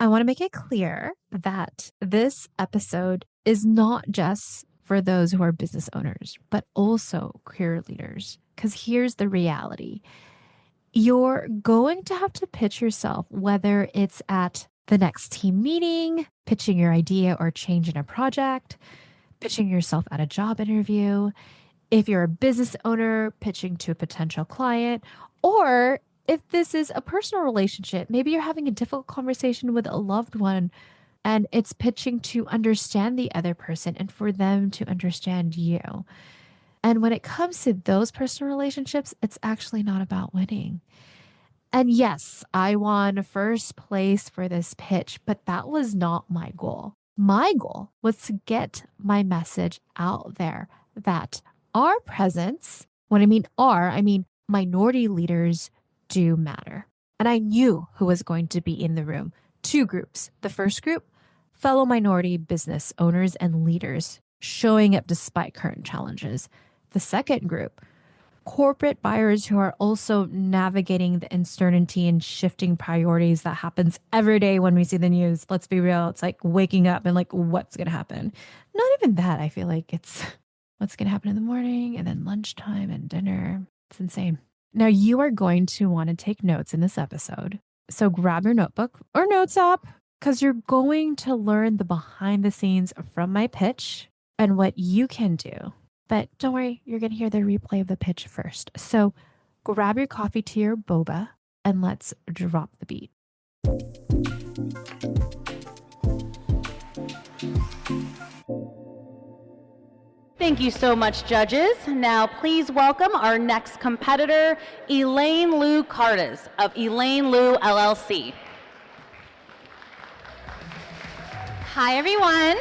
I want to make it clear that this episode is not just for those who are business owners, but also career leaders. Because here's the reality. You're going to have to pitch yourself, whether it's at the next team meeting, pitching your idea or change in a project, pitching yourself at a job interview, if you're a business owner pitching to a potential client, or if this is a personal relationship, maybe you're having a difficult conversation with a loved one and it's pitching to understand the other person and for them to understand you. And when it comes to those personal relationships, it's actually not about winning. And yes, I won first place for this pitch, but that was not my goal. My goal was to get my message out there that our presence, when I mean our, I mean minority leaders do matter. And I knew who was going to be in the room. Two groups. The first group, fellow minority business owners and leaders showing up despite current challenges. The second group, corporate buyers who are also navigating the uncertainty and shifting priorities that happens every day when we see the news. Let's be real. It's like waking up and like, what's going to happen? Not even that. I feel like it's what's going to happen in the morning and then lunchtime and dinner. It's insane. Now you are going to want to take notes in this episode. So grab your notebook or notes app because you're going to learn the behind the scenes from my pitch and what you can do. But don't worry, you're going to hear the replay of the pitch first. So grab your coffee, tea, or boba, and let's drop the beat. Thank you so much, judges. Now, please welcome our next competitor, Elaine Lou Cartas of Elaine Lou LLC. Hi, everyone.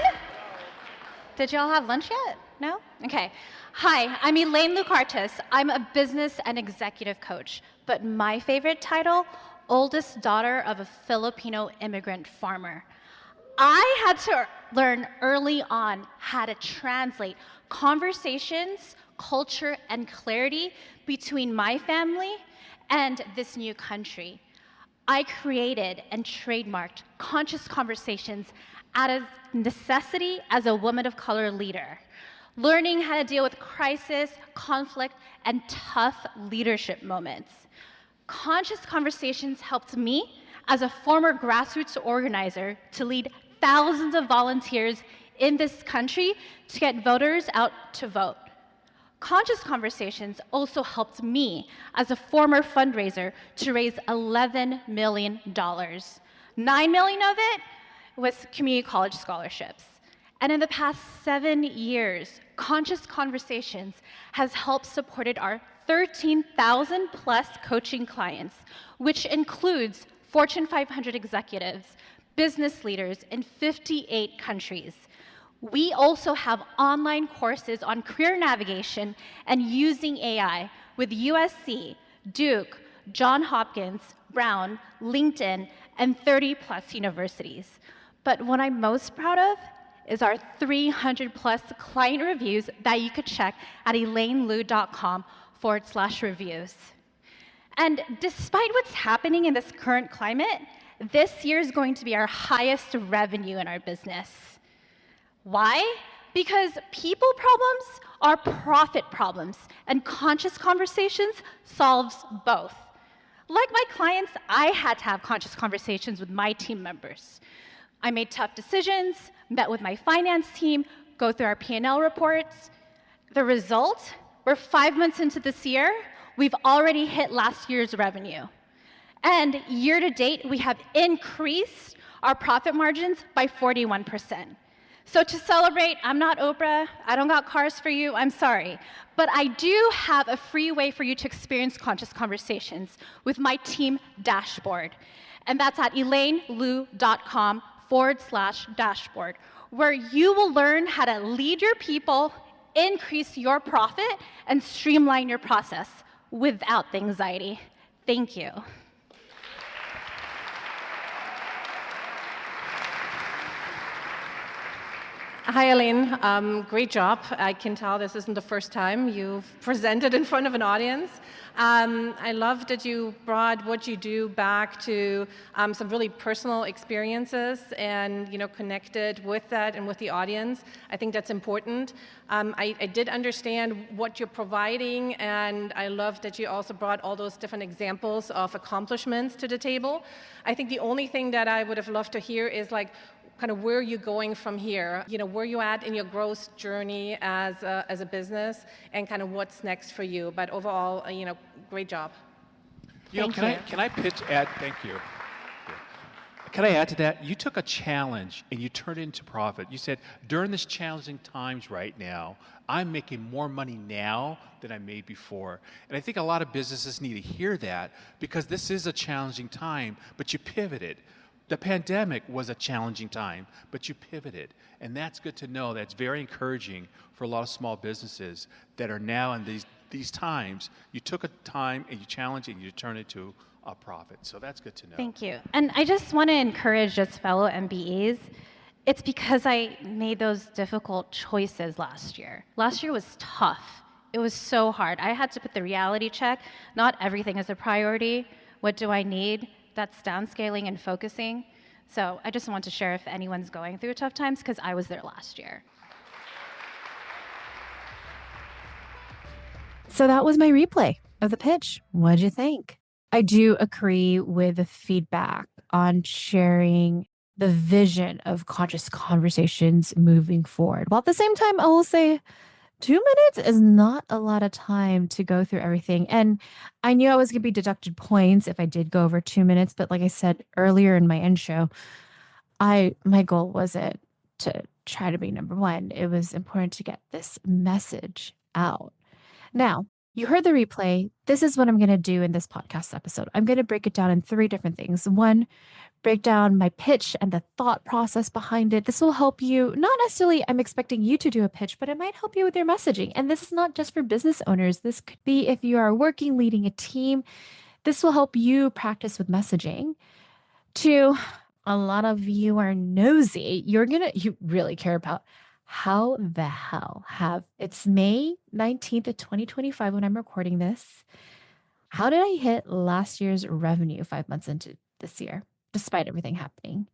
Did y'all have lunch yet? No? Okay. Hi, I'm Elaine Lou Cartas. I'm a business and executive coach, but my favorite title, oldest daughter of a Filipino immigrant farmer. I had to learn early on how to translate conversations, culture, and clarity between my family and this new country. I created and trademarked conscious conversations out of necessity as a woman of color leader, learning how to deal with crisis, conflict, and tough leadership moments. Conscious conversations helped me as a former grassroots organizer to lead thousands of volunteers in this country to get voters out to vote. Conscious Conversations also helped me as a former fundraiser to raise $11 million. $9 million of it was community college scholarships. And in the past 7 years, Conscious Conversations has helped supported our 13,000 plus coaching clients, which includes Fortune 500 executives, business leaders in 58 countries. We also have online courses on career navigation and using AI with USC, Duke, Johns Hopkins, Brown, LinkedIn, and 30 plus universities. But what I'm most proud of is our 300 plus client reviews that you could check at elainelou.com/reviews. And despite what's happening in this current climate, this year is going to be our highest revenue in our business. Why? Because people problems are profit problems, and Conscious Conversations solves both. Like my clients, I had to have conscious conversations with my team members. I made tough decisions, met with my finance team, go through our P&L reports. The result, we're 5 months into this year, we've already hit last year's revenue. And year to date, we have increased our profit margins by 41%. So to celebrate, I'm not Oprah, I don't got cars for you, I'm sorry. But I do have a free way for you to experience Conscious Conversations with my team dashboard. And that's at elainelou.com/dashboard, where you will learn how to lead your people, increase your profit, and streamline your process without the anxiety. Thank you. Hi, Elaine. Great job. I can tell this isn't the first time you've presented in front of an audience. I love that you brought what you do back to some really personal experiences and connected with that and with the audience. I think that's important. I did understand what you're providing, and I love that you also brought all those different examples of accomplishments to the table. I think the only thing that I would have loved to hear is like, kind of where you're going from here, where you at in your growth journey as a business, and kind of what's next for you. But overall, great job. Can I pitch add? Thank you. Can I add to that? You took a challenge and you turned it into profit. You said, during this challenging times right now, I'm making more money now than I made before. And I think a lot of businesses need to hear that, because this is a challenging time, but you pivoted. The pandemic was a challenging time, but you pivoted. And that's good to know. That's very encouraging for a lot of small businesses that are now in these times. You took a time and you challenged it and you turned it to a profit. So that's good to know. Thank you. And I just want to encourage as fellow MBAs, it's because I made those difficult choices last year. Last year was tough. It was so hard. I had to put the reality check. Not everything is a priority. What do I need? That's downscaling and focusing. So I just want to share if anyone's going through tough times, because I was there last year. So that was my replay of the pitch. What'd you think? I do agree with the feedback on sharing the vision of conscious conversations moving forward. While at the same time, I will say 2 minutes is not a lot of time to go through everything. And I knew I was going to be deducted points if I did go over 2 minutes. But like I said earlier in my intro, my goal wasn't to try to be number one. It was important to get this message out. Now, you heard the replay. This is what I'm going to do in this podcast episode. I'm going to break it down in 3 different things. One, break down my pitch and the thought process behind it. This will help you, not necessarily I'm expecting you to do a pitch, but it might help you with your messaging. And this is not just for business owners. This could be if you are working, leading a team. This will help you practice with messaging. 2, a lot of you are nosy. You really care about how the hell it's May 19th of 2025 when I'm recording this. How did I hit last year's revenue 5 months into this year, despite everything happening?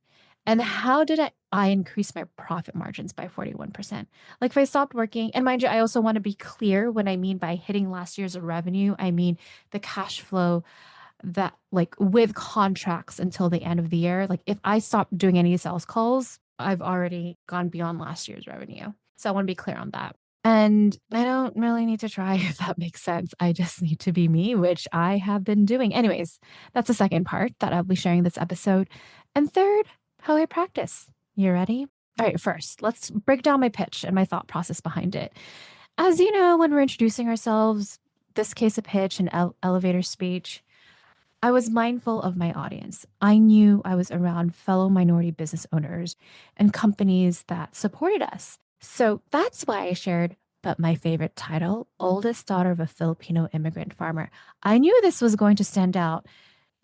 And how did I increase my profit margins by 41%? Like if I stopped working, and mind you, I also want to be clear when I mean by hitting last year's revenue, I mean the cash flow that like with contracts until the end of the year. Like if I stopped doing any sales calls, I've already gone beyond last year's revenue. So I want to be clear on that. And I don't really need to try, if that makes sense. I just need to be me, which I have been doing. Anyways, that's the second part that I'll be sharing this episode. And third, how I practice. You ready? All right, first, let's break down my pitch and my thought process behind it. As you know, when we're introducing ourselves, this case a pitch and elevator speech, I was mindful of my audience. I knew I was around fellow minority business owners and companies that supported us. So that's why I shared, but my favorite title, oldest daughter of a Filipino immigrant farmer. I knew this was going to stand out.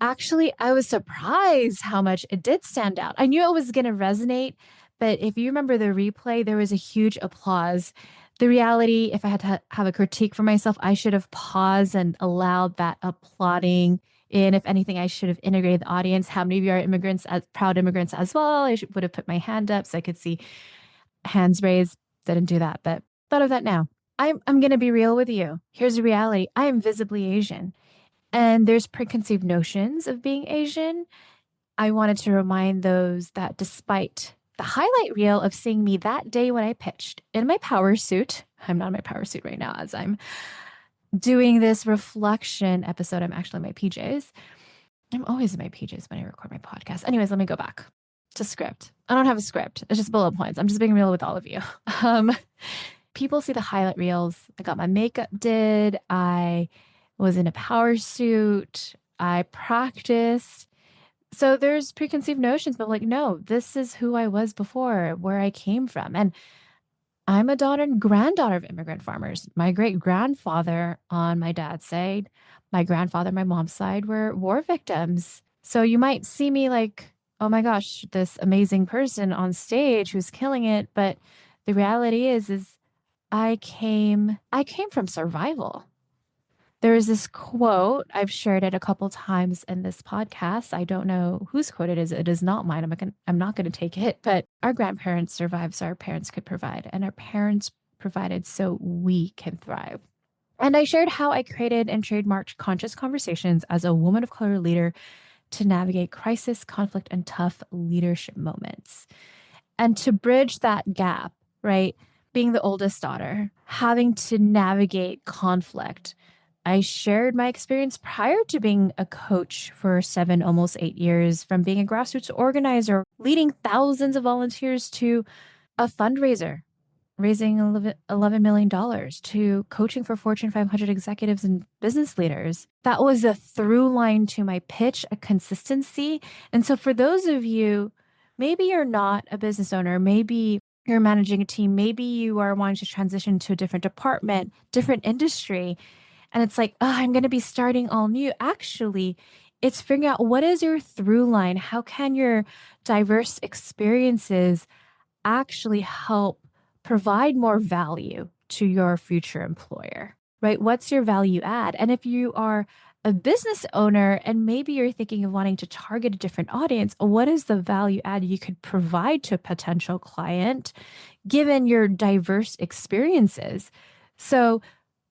Actually, I was surprised how much it did stand out. I knew it was going to resonate, but if you remember the replay, there was a huge applause. The reality, if I had to have a critique for myself, I should have paused and allowed that applauding in. If anything, I should have integrated the audience. How many of you are immigrants, as proud immigrants as well? Would have put my hand up so I could see hands raised. Didn't do that, but thought of that now. I'm going to be real with you. Here's the reality. I am visibly Asian. And there's preconceived notions of being Asian. I wanted to remind those that despite the highlight reel of seeing me that day when I pitched in my power suit, I'm not in my power suit right now as I'm doing this reflection episode. I'm actually in my PJs. I'm always in my PJs when I record my podcast. Anyways, let me go back to script. I don't have a script. It's just bullet points. I'm just being real with all of you. People see the highlight reels. I got my makeup did. I was in a power suit. I practiced. So there's preconceived notions, but like, no, this is who I was before, where I came from. And I'm a daughter and granddaughter of immigrant farmers. My great grandfather on my dad's side, my grandfather on my mom's side were war victims. So you might see me like, oh my gosh, this amazing person on stage who's killing it, but The reality is I came from survival. There is this quote, I've shared it a couple times in this podcast. I don't know whose quote it is. It is not mine. I'm not going to take it, but our grandparents survived so our parents could provide, and our parents provided so we can thrive. And I shared how I created and trademarked conscious conversations as a woman of color leader to navigate crisis, conflict, and tough leadership moments. And to bridge that gap, right? Being the oldest daughter, having to navigate conflict, I shared my experience prior to being a coach for 7, almost 8 years, from being a grassroots organizer, leading thousands of volunteers, to a fundraiser, raising $11 million, to coaching for Fortune 500 executives and business leaders. That was a through line to my pitch, a consistency. And so for those of you, maybe you're not a business owner, maybe you're managing a team, maybe you are wanting to transition to a different department, different industry, and it's like, oh, I'm going to be starting all new. Actually, it's figuring out what is your through line? How can your diverse experiences actually help provide more value to your future employer, right? What's your value add? And if you are a business owner and maybe you're thinking of wanting to target a different audience, what is the value add you could provide to a potential client given your diverse experiences? So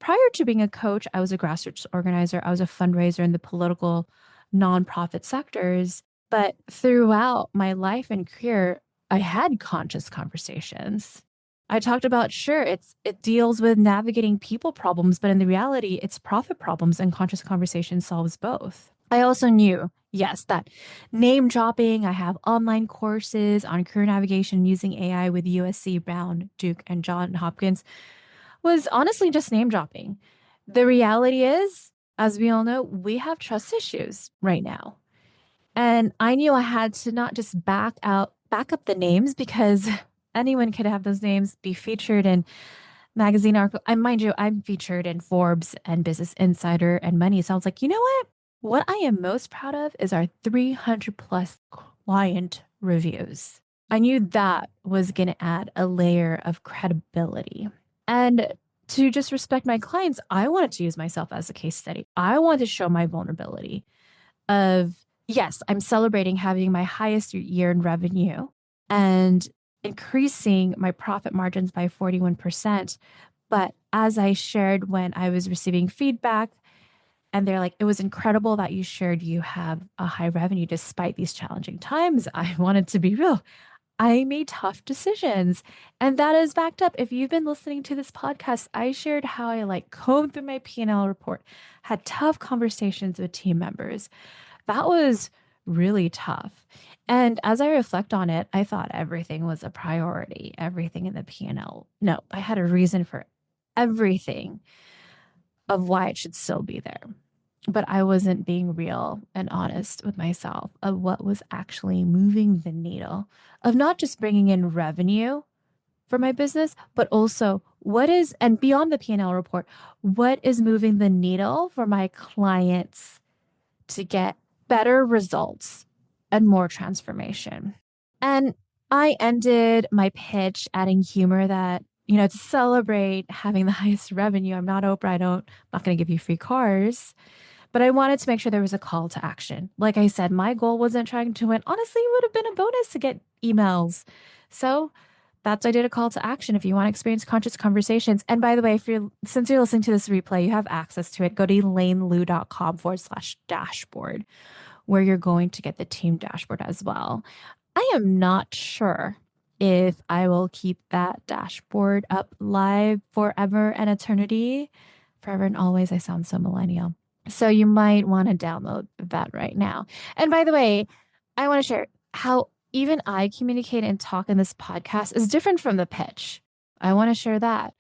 prior to being a coach, I was a grassroots organizer. I was a fundraiser in the political nonprofit sectors. But throughout my life and career, I had conscious conversations. I talked about, sure, it deals with navigating people problems, but in the reality, it's profit problems, and conscious conversation solves both. I also knew, yes, that name dropping. I have online courses on career navigation using AI with USC, Brown, Duke, and Johns Hopkins was honestly just name dropping. The reality is, as we all know, we have trust issues right now. And I knew I had to not just back up the names, because anyone could have those names be featured in magazine article. And mind you, I'm featured in Forbes and Business Insider and Money. So I was like, you know what? What I am most proud of is our 300 plus client reviews. I knew that was going to add a layer of credibility. And to just respect my clients, I wanted to use myself as a case study. I wanted to show my vulnerability of, yes, I'm celebrating having my highest year in revenue and increasing my profit margins by 41%. But as I shared when I was receiving feedback, and they're like, it was incredible that you shared you have a high revenue despite these challenging times. I wanted to be real. I made tough decisions. And that is backed up. If you've been listening to this podcast, I shared how I combed through my P&L report, had tough conversations with team members. That was really tough. And as I reflect on it, I thought everything was a priority, everything in the P&L. No, I had a reason for everything of why it should still be there. But I wasn't being real and honest with myself of what was actually moving the needle of not just bringing in revenue for my business, but also what is, and beyond the P&L report, what is moving the needle for my clients to get better results and more transformation. And I ended my pitch adding humor that, to celebrate having the highest revenue. I'm not Oprah. I'm not going to give you free cars. But I wanted to make sure there was a call to action. Like I said, my goal wasn't trying to win. Honestly, it would have been a bonus to get emails. So I did a call to action if you want to experience conscious conversations. And by the way, since you're listening to this replay, you have access to it. Go to elainelu.com/dashboard, where you're going to get the team dashboard as well. I am not sure if I will keep that dashboard up live forever and eternity. Forever and always. I sound so millennial. So you might want to download that right now. And by the way, I want to share how even I communicate and talk in this podcast is different from the pitch. I want to share that.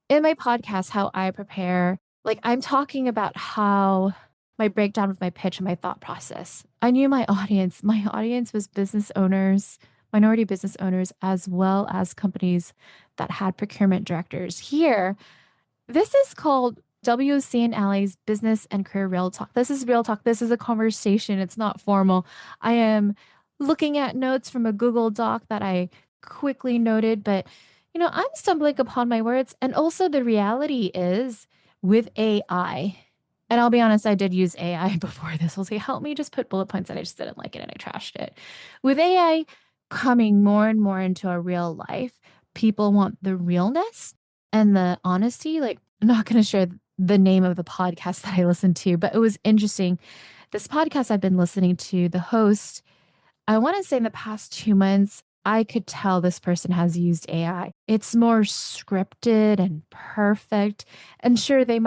In my podcast, how I prepare, I'm talking about how my breakdown of my pitch and my thought process. I knew my audience. My audience was business owners, minority business owners, as well as companies that had procurement directors. Here, this is called WC and Allie's Business and Career Real Talk. This is real talk. This is a conversation. It's not formal. I am looking at notes from a Google Doc that I quickly noted, but I'm stumbling upon my words. And also, the reality is with AI, and I'll be honest, I did use AI before this. I'll say, help me just put bullet points, and I just didn't like it and I trashed it. With AI coming more and more into our real life, people want the realness and the honesty. Like, I'm not going to share the name of the podcast that I listened to, but it was interesting. This podcast I've been listening to, the host, I want to say in the past 2 months, I could tell this person has used AI. It's more scripted and perfect. And sure, they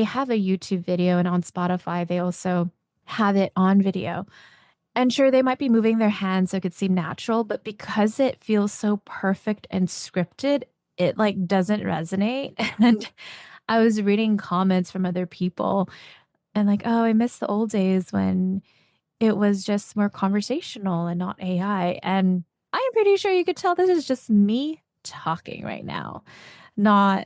have a YouTube video, and on Spotify, they also have it on video. And sure, they might be moving their hands so it could seem natural, but because it feels so perfect and scripted, it like doesn't resonate. And I was reading comments from other people and like, oh, I miss the old days when it was just more conversational and not AI. And I'm pretty sure you could tell this is just me talking right now. I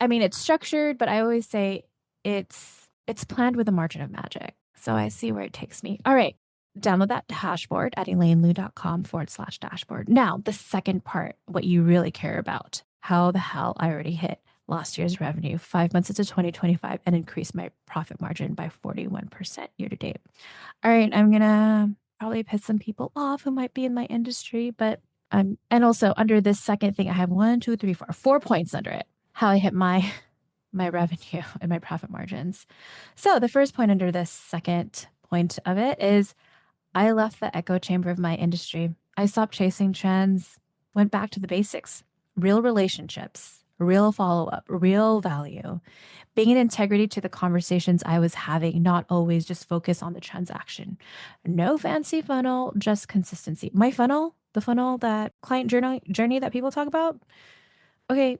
mean, it's structured, but I always say it's planned with a margin of magic. So I see where it takes me. All right. Download that dashboard at elainelu.com/dashboard. Now, the second part, what you really care about. How the hell I already hit last year's revenue 5 months into 2025 and increased my profit margin by 41% year to date. All right, I'm gonna probably piss some people off who might be in my industry, but and also under this second thing, I have 4 points under it. How I hit my revenue and my profit margins. So the first point under this second point of it is I left the echo chamber of my industry. I stopped chasing trends, went back to the basics, real relationships, real follow up, real value, being in integrity to the conversations I was having, not always just focus on the transaction. No fancy funnel, just consistency. My funnel, the funnel, that client journey that people talk about. Okay,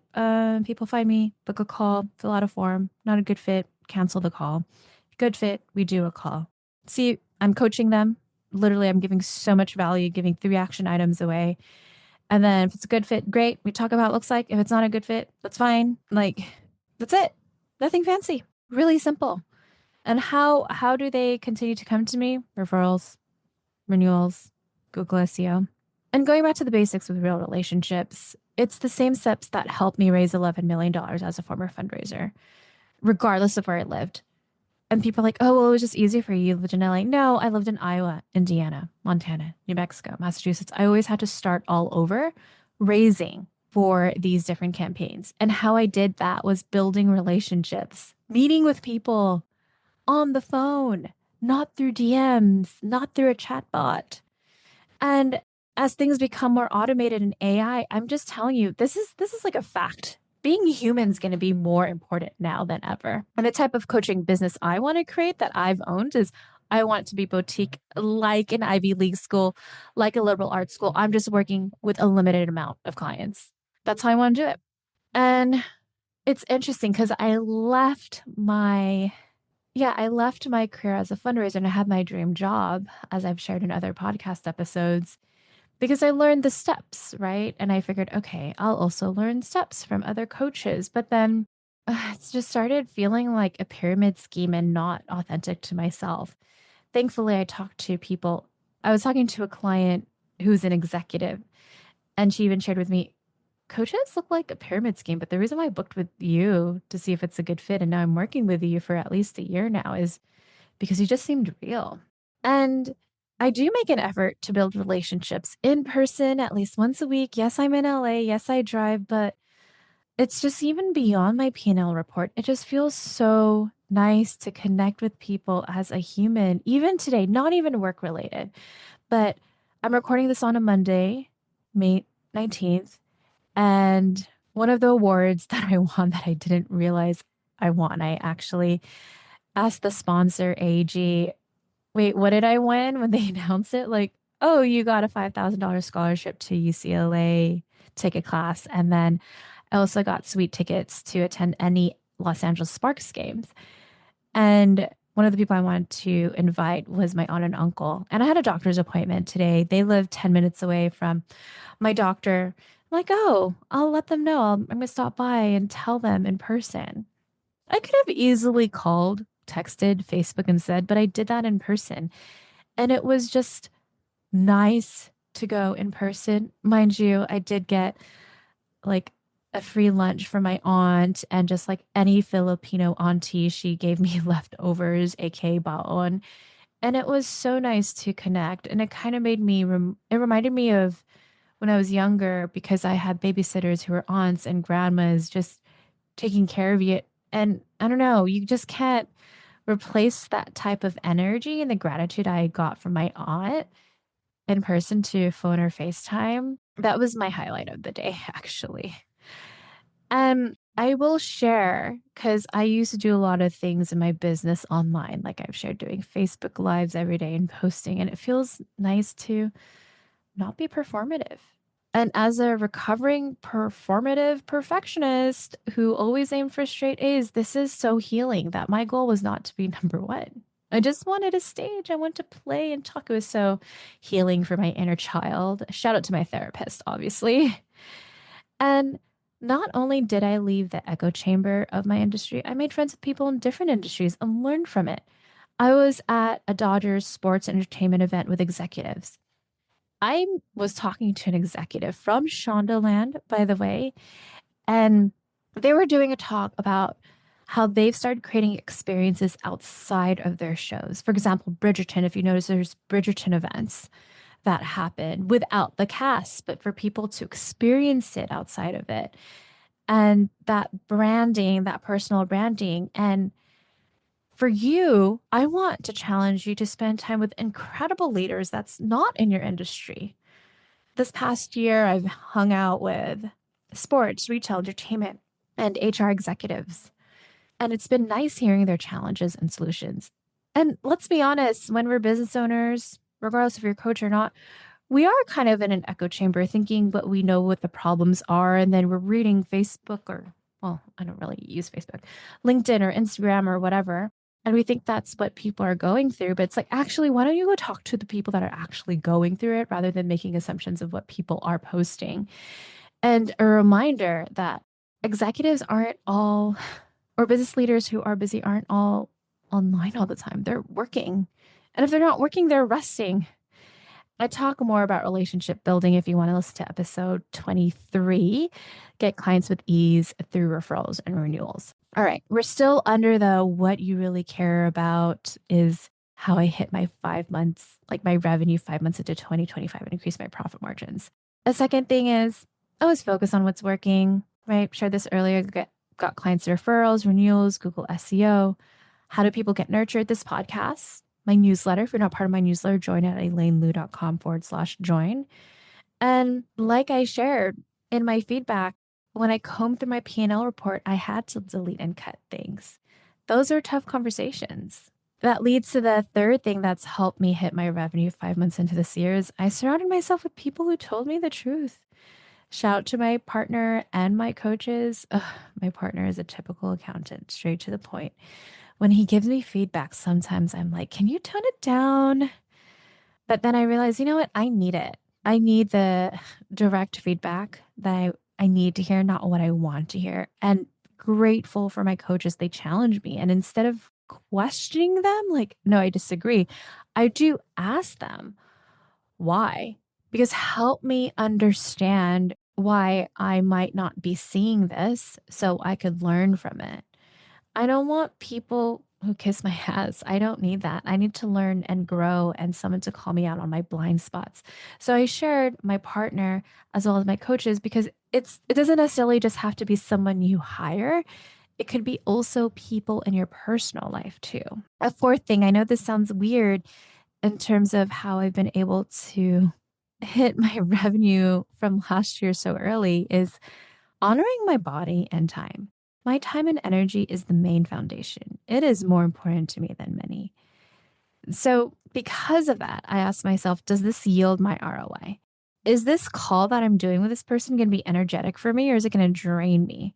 people find me, book a call, fill out a form. Not a good fit, cancel the call. Good fit, we do a call. See, I'm coaching them. Literally, I'm giving so much value, giving 3 action items away. And then if it's a good fit, great. We talk about what it looks like. If it's not a good fit, that's fine. Like, that's it. Nothing fancy. Really simple. And how do they continue to come to me? Referrals, renewals, Google SEO. And going back to the basics with real relationships, it's the same steps that helped me raise $11 million as a former fundraiser, regardless of where I lived. And people are like, oh, well, it was just easy for you. You lived in LA. No, I lived in Iowa, Indiana, Montana, New Mexico, Massachusetts. I always had to start all over raising for these different campaigns. And how I did that was building relationships, meeting with people on the phone, not through DMs, not through a chatbot. And as things become more automated in AI, I'm just telling you, this is like a fact. Being human is going to be more important now than ever. And the type of coaching business I want to create that I've owned is I want it to be boutique, like an Ivy League school, like a liberal arts school. I'm just working with a limited amount of clients. That's how I want to do it. And it's interesting because I left my career as a fundraiser and I had my dream job, as I've shared in other podcast episodes, because I learned the steps, right? And I figured, okay, I'll also learn steps from other coaches. But then it's just started feeling like a pyramid scheme and not authentic to myself. Thankfully, I talked to people. I was talking to a client who's an executive, and she even shared with me, coaches look like a pyramid scheme, but the reason why I booked with you to see if it's a good fit, and now I'm working with you for at least a year now, is because you just seemed real. And I do make an effort to build relationships in person at least once a week. Yes, I'm in LA. Yes, I drive, but it's just even beyond my P&L report. It just feels so nice to connect with people as a human, even today, not even work related. But I'm recording this on a Monday, May 19th. And one of the awards that I won that I didn't realize I won, I actually asked the sponsor, AG, wait, what did I win when they announced it? Like, oh, you got a $5,000 scholarship to UCLA, take a class. And then I also got sweet tickets to attend any Los Angeles Sparks games. And one of the people I wanted to invite was my aunt and uncle. And I had a doctor's appointment today. They live 10 minutes away from my doctor. I'm like, oh, I'll let them know. I'm going to stop by and tell them in person. I could have easily called, texted, Facebook instead, but I did that in person. And it was just nice to go in person. Mind you, I did get like a free lunch from my aunt, and just like any Filipino auntie, she gave me leftovers, aka baon. And it was so nice to connect. And it kind of made me, it reminded me of when I was younger, because I had babysitters who were aunts and grandmas just taking care of you. And I don't know, you just can't replace that type of energy and the gratitude I got from my aunt in person to phone or FaceTime. That was my highlight of the day, actually. I will share, because I used to do a lot of things in my business online. Like I've shared doing Facebook Lives every day and posting, and it feels nice to not be performative. And as a recovering performative perfectionist who always aimed for straight A's, this is so healing that my goal was not to be number one. I just wanted a stage. I wanted to play and talk. It was so healing for my inner child. Shout out to my therapist, obviously. And not only did I leave the echo chamber of my industry, I made friends with people in different industries and learned from it. I was at a Dodgers sports entertainment event with executives. I was talking to an executive from Shondaland, by the way, and they were doing a talk about how they've started creating experiences outside of their shows. For example, Bridgerton, if you notice, there's Bridgerton events that happen without the cast, but for people to experience it outside of it. And that branding, that personal branding. And for you, I want to challenge you to spend time with incredible leaders that's not in your industry. This past year, I've hung out with sports, retail, entertainment, and HR executives. And it's been nice hearing their challenges and solutions. And let's be honest, when we're business owners, regardless if you're a coach or not, we are kind of in an echo chamber thinking what we know what the problems are. And then we're reading Facebook, or, well, I don't really use Facebook, LinkedIn or Instagram or whatever. And we think that's what people are going through. But it's like, actually, why don't you go talk to the people that are actually going through it rather than making assumptions of what people are posting? And a reminder that executives aren't all, or business leaders who are busy aren't all online all the time. They're working. And if they're not working, they're resting. I talk more about relationship building if you want to listen to episode 23, Get Clients with Ease Through Referrals and Renewals. All right, we're still under the what you really care about is how I hit my 5 months, like my revenue 5 months into 2025 and increase my profit margins. A second thing is always focus on what's working, right? Shared this earlier, got clients referrals, renewals, Google SEO. How do people get nurtured? This podcast, my newsletter. If you're not part of my newsletter, join at elainelu.com/join. And like I shared in my feedback, when I combed through my P&L report, I had to delete and cut things. Those are tough conversations. That leads to the third thing that's helped me hit my revenue 5 months into this year is I surrounded myself with people who told me the truth. Shout out to my partner and my coaches. Ugh, my partner is a typical accountant, straight to the point. When he gives me feedback, sometimes I'm like, can you tone it down? But then I realize, you know what? I need it. I need the direct feedback that I need to hear, not what I want to hear. And grateful for my coaches. They challenge me. And instead of questioning them, like, no, I disagree, I do ask them why. Because help me understand why I might not be seeing this so I could learn from it. I don't want people who kiss my ass. I don't need that. I need to learn and grow and someone to call me out on my blind spots. So I shared my partner as well as my coaches because it doesn't necessarily just have to be someone you hire. It could be also people in your personal life too. A fourth thing, I know this sounds weird in terms of how I've been able to hit my revenue from last year so early, is honoring my body and time. My time and energy is the main foundation. It is more important to me than money. So because of that, I asked myself, does this yield my ROI? Is this call that I'm doing with this person going to be energetic for me, or is it going to drain me?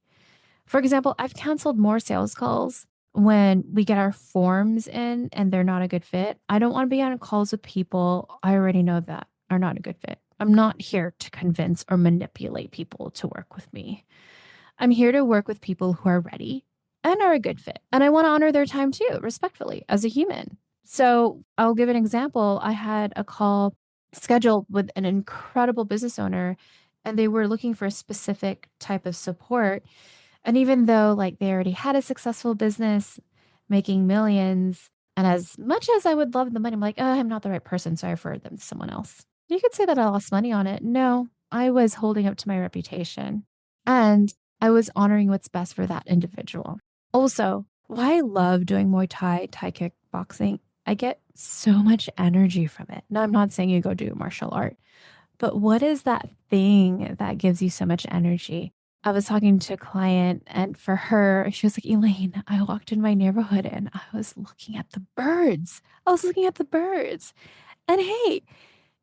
For example, I've canceled more sales calls when we get our forms in and they're not a good fit. I don't want to be on calls with people I already know that are not a good fit. I'm not here to convince or manipulate people to work with me. I'm here to work with people who are ready and are a good fit. And I want to honor their time too, respectfully, as a human. So I'll give an example. I had a call scheduled with an incredible business owner, and they were looking for a specific type of support. And even though like they already had a successful business making millions, and as much as I would love the money, I'm like, oh, I'm not the right person, so I referred them to someone else. You could say that I lost money on it. No, I was holding up to my reputation, and I was honoring what's best for that individual. Also, why I love doing Muay Thai, Thai kickboxing, I get so much energy from it. Now, I'm not saying you go do martial art, but what is that thing that gives you so much energy? I was talking to a client, and for her, she was like, Elaine, I walked in my neighborhood and I was looking at the birds. I was looking at the birds. And hey,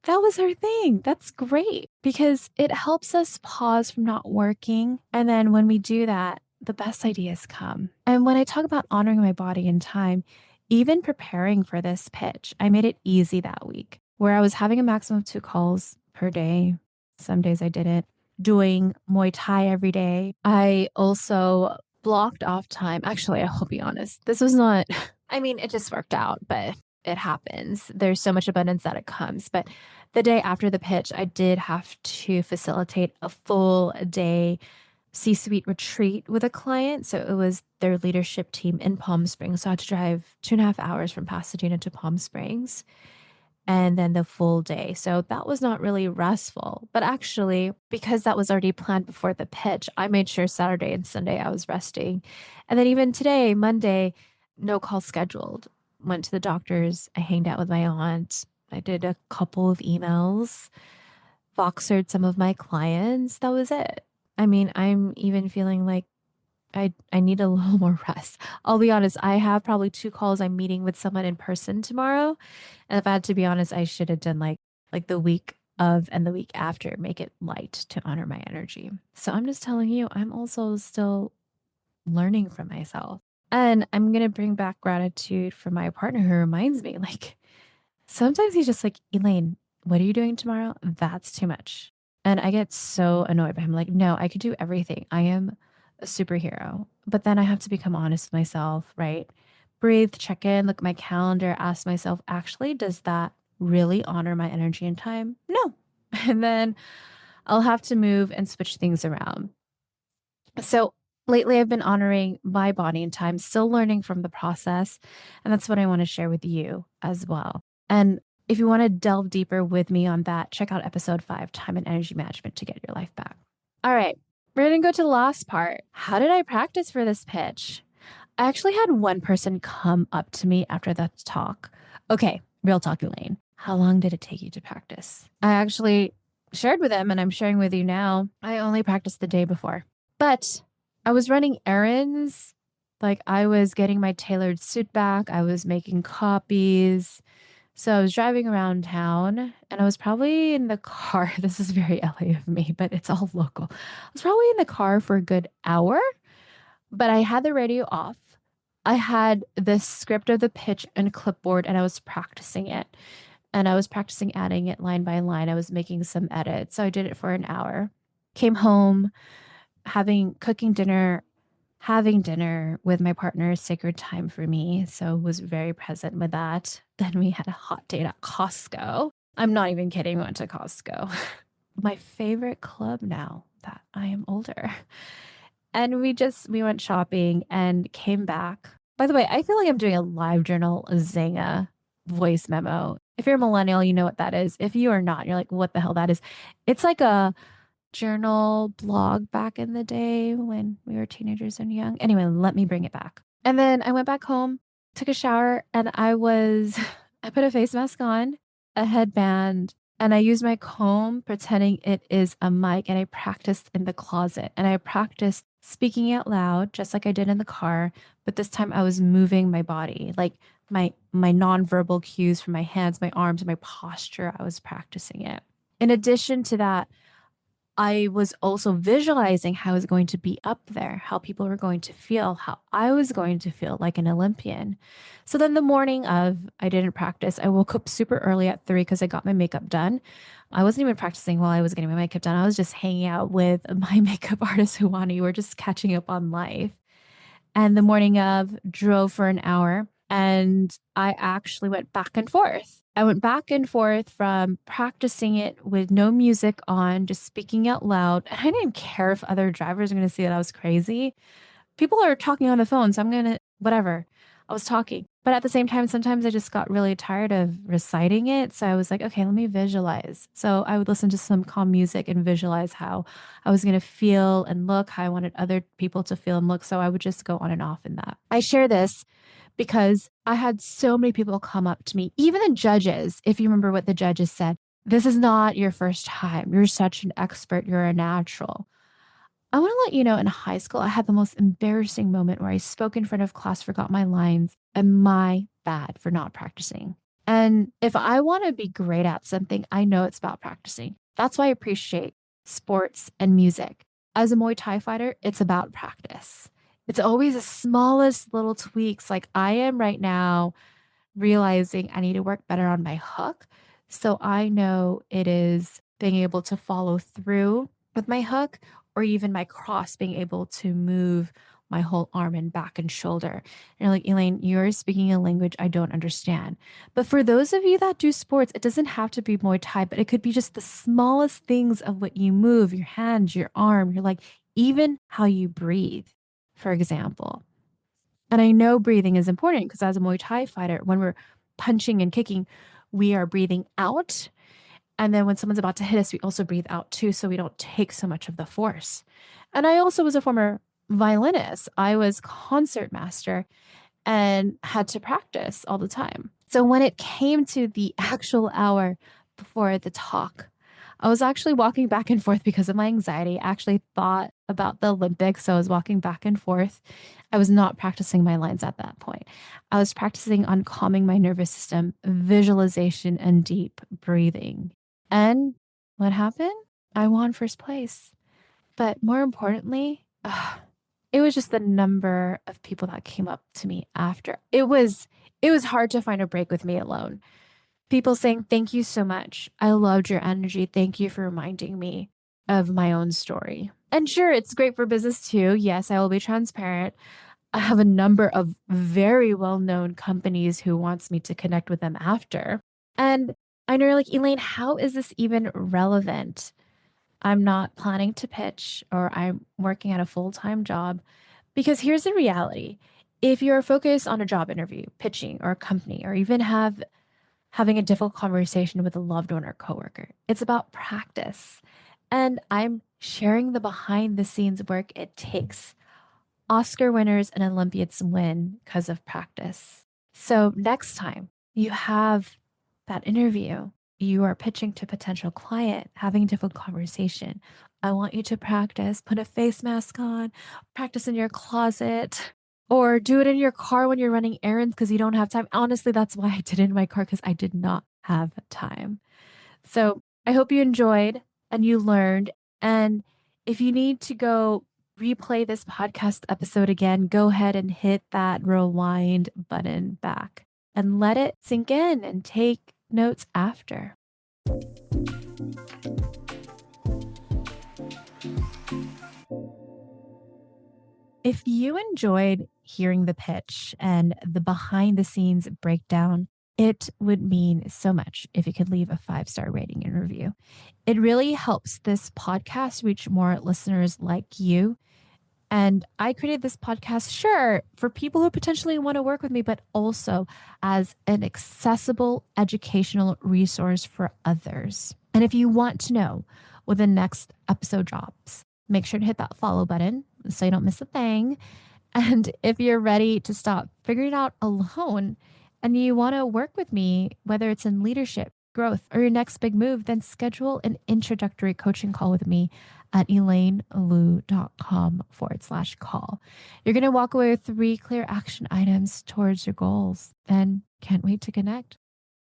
that was her thing. That's great because it helps us pause from not working. And then when we do that, the best ideas come. And when I talk about honoring my body and time, even preparing for this pitch, I made it easy that week where I was having a maximum of 2 calls per day. Some days I didn't. Doing Muay Thai every day. I also blocked off time. Actually, I will be honest. This was not, I mean, it just worked out, but it happens. There's so much abundance that it comes. But the day after the pitch, I did have to facilitate a full day C-suite retreat with a client. So it was their leadership team in Palm Springs. So I had to drive 2.5 hours from Pasadena to Palm Springs and then the full day. So that was not really restful. But actually, because that was already planned before the pitch, I made sure Saturday and Sunday I was resting. And then even today, Monday, no call scheduled. Went to the doctor's. I hanged out with my aunt. I did a couple of emails, Voxered some of my clients. That was it. I mean, I'm even feeling like I need a little more rest. I'll be honest, I have probably 2 calls. I'm meeting with someone in person tomorrow. And if I had to be honest, I should have done like the week of and the week after, make it light to honor my energy. So I'm just telling you, I'm also still learning from myself. And I'm going to bring back gratitude for my partner who reminds me, like, sometimes he's just like, Elaine, what are you doing tomorrow? That's too much. And I get so annoyed by him. Like, no, I could do everything. I am a superhero. But then I have to become honest with myself, right? Breathe, check in, look at my calendar, ask myself, actually, does that really honor my energy and time? No. And then I'll have to move and switch things around. So lately, I've been honoring my body and time, still learning from the process. And that's what I want to share with you as well. And if you want to delve deeper with me on that, check out episode 5, Time and Energy Management to get your life back. All right, we're going to go to the last part. How did I practice for this pitch? I actually had one person come up to me after that talk. Okay, real talk, Elaine. How long did it take you to practice? I actually shared with them, and I'm sharing with you now. I only practiced the day before. But I was running errands, like I was getting my tailored suit back. I was making copies. So I was driving around town and I was probably in the car. This is very LA of me, but it's all local. I was probably in the car for a good hour, but I had the radio off. I had the script of the pitch and clipboard and I was practicing it. And I was practicing adding it line by line. I was making some edits. So I did it for an hour. Came home, cooking dinner, having dinner with my partner is sacred time for me. So was very present with that. Then we had a hot date at Costco. I'm not even kidding. We went to Costco. My favorite club now that I am older. And we went shopping and came back. By the way, I feel like I'm doing a live journal Zanga voice memo. If you're a millennial, you know what that is. If you are not, you're like, what the hell that is? It's like a journal blog back in the day when we were teenagers and young. Anyway, let me bring it back. And then I went back home, took a shower, and I put a face mask on, a headband, and I used my comb pretending it is a mic. And I practiced in the closet and I practiced speaking out loud, just like I did in the car. But this time I was moving my body, like my nonverbal cues from my hands, my arms, my posture. I was practicing it. In addition to that, I was also visualizing how I was going to be up there, how people were going to feel, how I was going to feel like an Olympian. So then the morning of, I didn't practice. I woke up super early at 3 because I got my makeup done. I wasn't even practicing while I was getting my makeup done. I was just hanging out with my makeup artist, Huani. We were just catching up on life. And the morning of, drove for an hour. And I actually went back and forth. I went back and forth from practicing it with no music on, just speaking out loud. And I didn't care if other drivers were going to see that I was crazy. People are talking on the phone, so I'm going to, whatever. I was talking. But at the same time, sometimes I just got really tired of reciting it. So I was like, okay, let me visualize. So I would listen to some calm music and visualize how I was going to feel and look, how I wanted other people to feel and look. So I would just go on and off in that. I share this because I had so many people come up to me, even the judges. If you remember what the judges said, this is not your first time. You're such an expert. You're a natural. I want to let you know in high school, I had the most embarrassing moment where I spoke in front of class, forgot my lines, and my bad for not practicing. And if I want to be great at something, I know it's about practicing. That's why I appreciate sports and music. As a Muay Thai fighter, it's about practice. It's always the smallest little tweaks. Like I am right now realizing I need to work better on my hook. So I know it is being able to follow through with my hook or even my cross, being able to move my whole arm and back and shoulder. And you're like, Elaine, you're speaking a language I don't understand. But for those of you that do sports, it doesn't have to be Muay Thai, but it could be just the smallest things of what you move, your hands, your arm, you're like, even how you breathe, for example. And I know breathing is important because as a Muay Thai fighter, when we're punching and kicking, we are breathing out. And then when someone's about to hit us, we also breathe out too, so we don't take so much of the force. And I also was a former violinist. I was concert master and had to practice all the time. So when it came to the actual hour before the talk, I was actually walking back and forth because of my anxiety. I actually thought about the Olympics. So I was walking back and forth. I was not practicing my lines at that point. I was practicing on calming my nervous system, visualization, and deep breathing. And what happened? I won first place. But more importantly, it was just the number of people that came up to me after. It was hard to find a break with me alone. People saying, thank you so much. I loved your energy. Thank you for reminding me of my own story. And sure, it's great for business too. Yes, I will be transparent. I have a number of very well-known companies who wants me to connect with them after. And I know you're like, Elaine, how is this even relevant? I'm not planning to pitch or I'm working at a full-time job because here's the reality. If you're focused on a job interview, pitching or a company, or even having a difficult conversation with a loved one or coworker, it's about practice. And I'm sharing the behind the scenes work it takes. Oscar winners and Olympians win because of practice. So next time you have that interview, you are pitching to a potential client, having a difficult conversation. I want you to practice, put a face mask on, practice in your closet, or do it in your car when you're running errands because you don't have time. Honestly, that's why I did it in my car because I did not have time. So I hope you enjoyed and you learned. And if you need to go replay this podcast episode again, go ahead and hit that rewind button back and let it sink in and take notes after. If you enjoyed hearing the pitch and the behind the scenes breakdown, it would mean so much if you could leave a 5-star rating and review. It really helps this podcast reach more listeners like you. And I created this podcast, sure, for people who potentially want to work with me, but also as an accessible educational resource for others. And if you want to know when the next episode drops, make sure to hit that follow button so you don't miss a thing. And if you're ready to stop figuring it out alone and you want to work with me, whether it's in leadership, growth, or your next big move, then schedule an introductory coaching call with me at elainelu.com/call. You're going to walk away with 3 clear action items towards your goals and can't wait to connect.